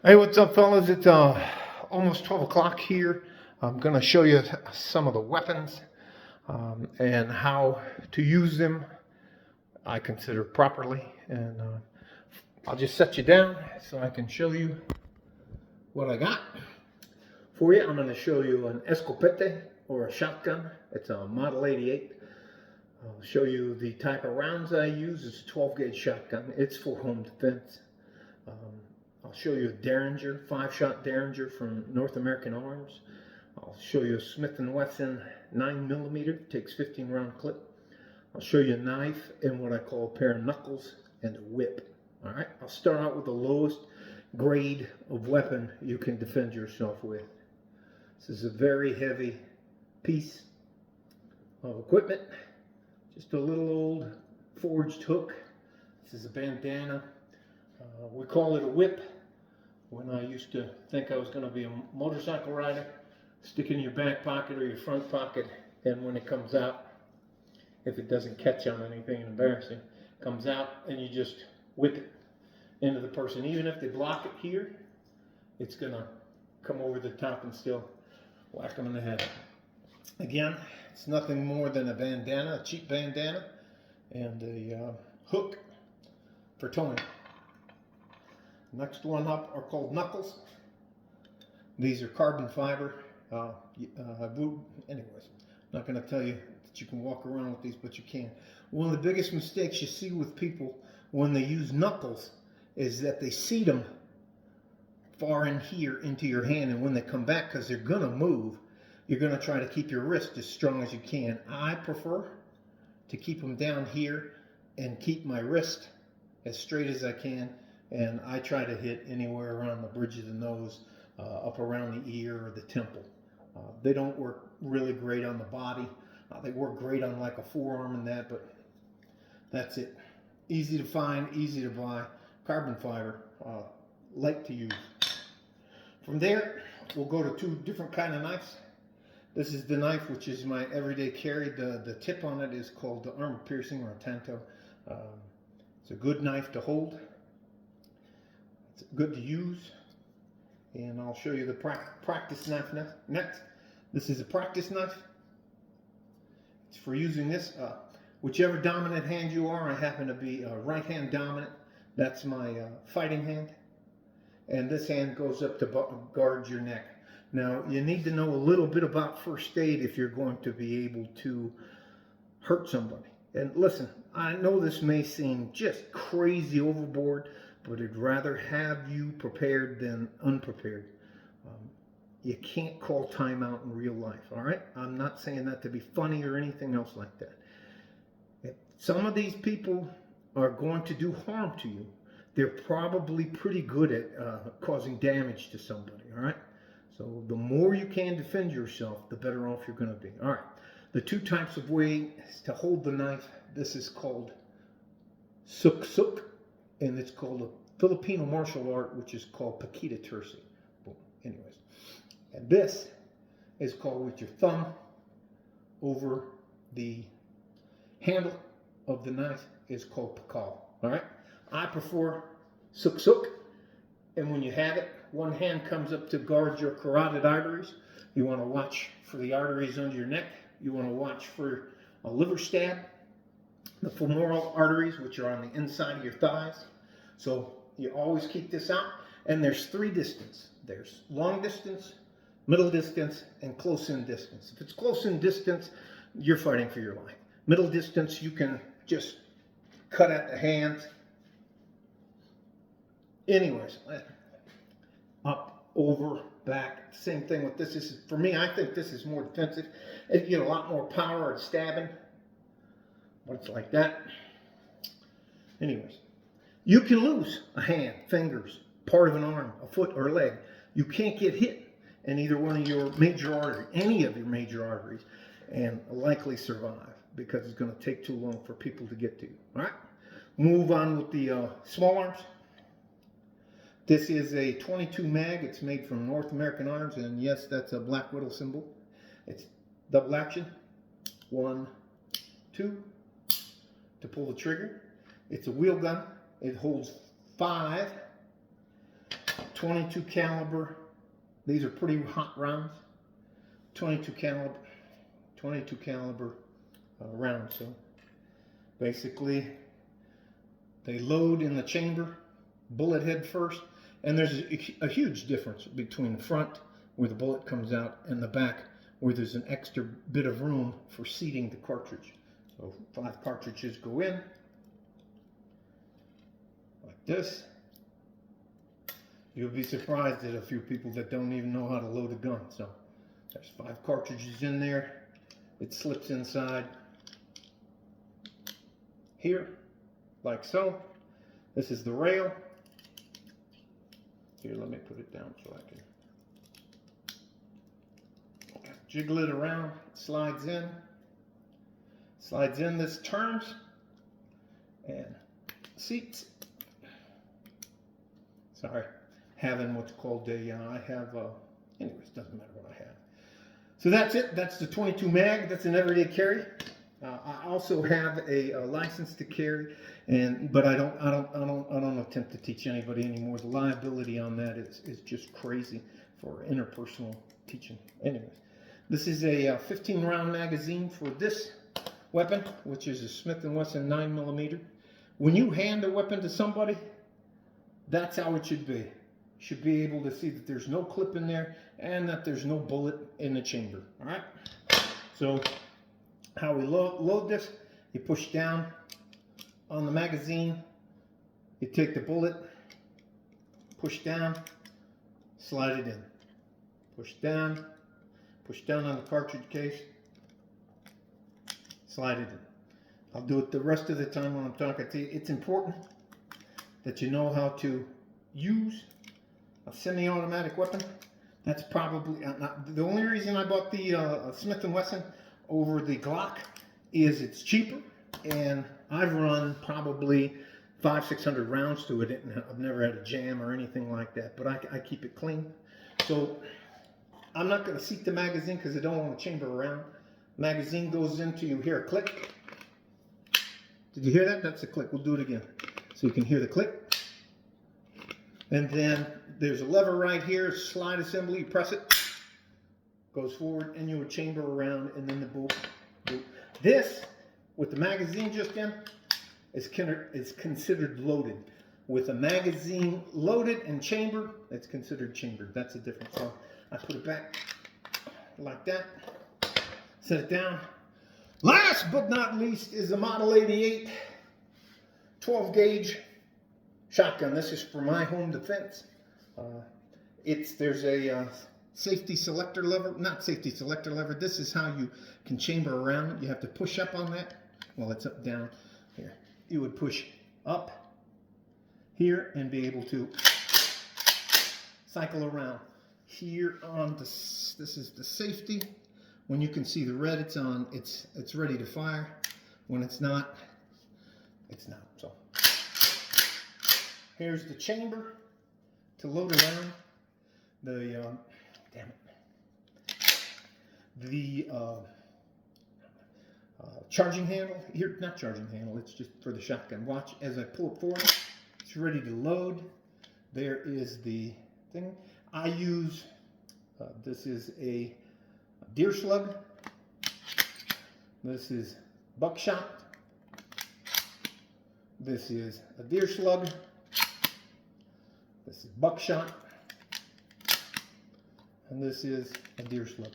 Hey, what's up, fellas? It's almost 12 o'clock here. I'm going to show you some of the weapons and how to use them, I consider properly. And I'll just set you down so I can show you what I got for you. I'm going to show you an escopete or a shotgun. It's a Model 88. I'll show you the type of rounds I use. It's a 12 gauge shotgun. It's for home defense. I'll show you a derringer, 5-shot derringer from North American Arms. I'll show you a Smith & Wesson 9mm, takes 15 round clip. I'll show you a knife and what I call a pair of knuckles and a whip. All right, I'll start out with the lowest grade of weapon you can defend yourself with. This is a very heavy piece of equipment, just a little old forged hook. This is a bandana. We call it a whip. When I used to think I was going to be a motorcycle rider, stick it in your back pocket or your front pocket, and when it comes out, if it doesn't catch on anything embarrassing, comes out and you just whip it into the person. Even if they block it here, it's going to come over the top and still whack them in the head. Again, it's nothing more than a bandana, a cheap bandana, and a hook for towing. Next one up are called knuckles. These are carbon fiber. Anyways, I'm not going to tell you that you can walk around with these, but you can. One of the biggest mistakes you see with people when they use knuckles is that they seat them far in here into your hand, and when they come back, because they're going to move, you're going to try to keep your wrist as strong as you can. I prefer to keep them down here and keep my wrist as straight as I can. And I try to hit anywhere around the bridge of the nose, up around the ear or the temple. They don't work really great on the body. They work great on like a forearm and that, but that's it. Easy to find, easy to buy, carbon fiber, light to use. From there, we'll go to two different kind of knives. This is the knife which is my everyday carry. The tip on it is called the armor piercing or a tanto. It's a good knife to hold. It's good to use, and I'll show you the practice knife next. This is a practice knife. It's for using this, whichever dominant hand you are. I happen to be right hand dominant. That's my fighting hand, and this hand goes up to guard your neck. Now, you need to know a little bit about first aid if you're going to be able to hurt somebody. And listen, I know this may seem just crazy overboard, but I'd rather have you prepared than unprepared. You can't call timeout in real life, all right? I'm not saying that to be funny or anything else like that. If some of these people are going to do harm to you, they're probably pretty good at causing damage to somebody, all right? So the more you can defend yourself, the better off you're going to be. All right, the two types of ways to hold the knife, this is called suk-suk, and it's called a Filipino martial art, which is called pakita tersi. Boom. Anyways, and this is called with your thumb over the handle of the knife is called pakal. All right, I prefer suk-suk, and when you have it, one hand comes up to guard your carotid arteries. You want to watch for the arteries under your neck. You want to watch for a liver stab, the femoral arteries, which are on the inside of your thighs. So you always keep this out. And there's three distance. There's long distance, middle distance, and close in distance. If it's close in distance, you're fighting for your life. Middle distance, you can just cut at the hands. Anyways, up, over, back, same thing with this. For me, I think this is more defensive. You get a lot more power at stabbing. But it's like that. Anyways, you can lose a hand, fingers, part of an arm, a foot, or a leg. You can't get hit in either one of your major arteries, any of your major arteries, and likely survive because it's going to take too long for people to get to you. All right, move on with the small arms. This is a 22 mag. It's made from North American Arms, and yes, that's a Black Widow symbol. It's double action. 1, 2 to pull the trigger. It's a wheel gun. It holds 5 22 caliber. These are pretty hot rounds. 22 caliber rounds. So basically, they load in the chamber, bullet head first, and there's a huge difference between the front, where the bullet comes out, and the back, where there's an extra bit of room for seating the cartridge. So 5 cartridges go in, like this. You'll be surprised at a few people that don't even know how to load a gun. So there's 5 cartridges in there. It slips inside here, like so. This is the rail. Here, let me put it down so I can jiggle it around. It slides in. This turns and seats. Sorry, having what's called a, anyways, doesn't matter what I have. So that's it. That's the 22 mag. That's an everyday carry. I also have a license to carry, but I don't attempt to teach anybody anymore. The liability on that is just crazy for interpersonal teaching. Anyways, this is a 15-round magazine for this weapon, which is a Smith & Wesson 9mm. When you hand a weapon to somebody, that's how it should be. You should be able to see that there's no clip in there and that there's no bullet in the chamber. All right. So how we load this, you push down on the magazine, you take the bullet, push down, slide it in. Push down on the cartridge case, slide it in. I'll do it the rest of the time when I'm talking to you. It's important that you know how to use a semi-automatic weapon. That's probably not, the only reason I bought the Smith & Wesson over the Glock is it's cheaper, and I've run probably 500-600 rounds to it, and I've never had a jam or anything like that, but I keep it clean. So I'm not going to seat the magazine because I don't want to chamber around. Magazine goes into, you hear a click. Did you hear that? That's a click. We'll do it again so you can hear the click. And then there's a lever right here, slide assembly, you press it, goes forward, and you would chamber around, and then the bolt. This, with the magazine just in, is considered loaded. With a magazine loaded and chambered, it's considered chambered. That's the difference. So I put it back like that, set it down. Last but not least is the Model 88 12 gauge shotgun. This is for my home defense. There's a safety selector lever, not safety selector lever. This is how you can chamber around. You have to push up on that. Well, it's up, down here. You would push up here and be able to cycle around. Here on this is the safety. When you can see the red, it's on. It's ready to fire. When it's not, it's not. So here's the chamber to load around. The charging handle here, not charging handle. It's just for the shotgun. Watch as I pull it forward. It's ready to load. There is the thing. I use. This is a deer slug. This is buckshot. This is a deer slug. This is buckshot. And this is a deer slug.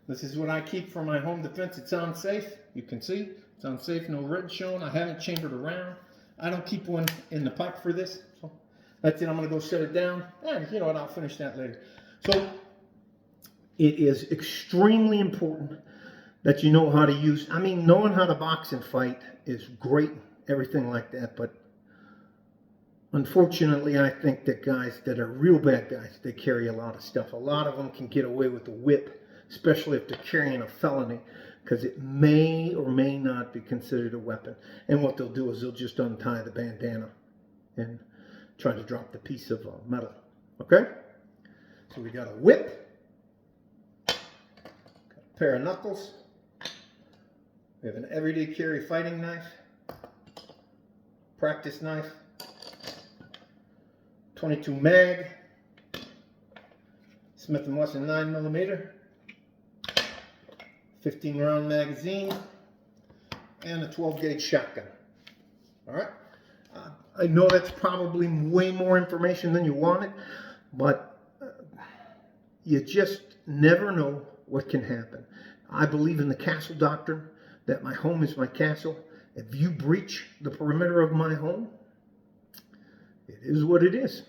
This is what I keep for my home defense. It's on safe. You can see it's on safe. No red shown. I haven't chambered around. I don't keep one in the pipe for this. So that's it. I'm going to go set it down. And you know what? I'll finish that later. So it is extremely important that you know how to use. I mean, knowing how to box and fight is great, everything like that. But unfortunately, I think that guys that are real bad guys, they carry a lot of stuff. A lot of them can get away with the whip, especially if they're carrying a felony, because it may or may not be considered a weapon. And what they'll do is they'll just untie the bandana and try to drop the piece of metal. Okay? So we got a whip. Pair of knuckles. We have an everyday carry fighting knife, practice knife, 22 mag, Smith & Wesson 9mm, 15 round magazine, and a 12 gauge shotgun. All right. I know that's probably way more information than you wanted, but you just never know what can happen. I believe in the castle doctrine, that my home is my castle. If you breach the perimeter of my home, it is what it is.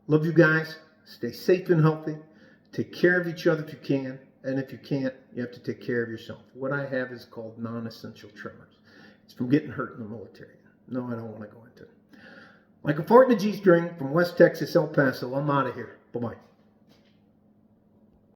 Love you guys. Stay safe and healthy. Take care of each other if you can. And if you can't, you have to take care of yourself. What I have is called non-essential tremors. It's from getting hurt in the military. No, I don't want to go into it. Like a fart in a G-string from West Texas, El Paso. I'm out of here. Bye-bye.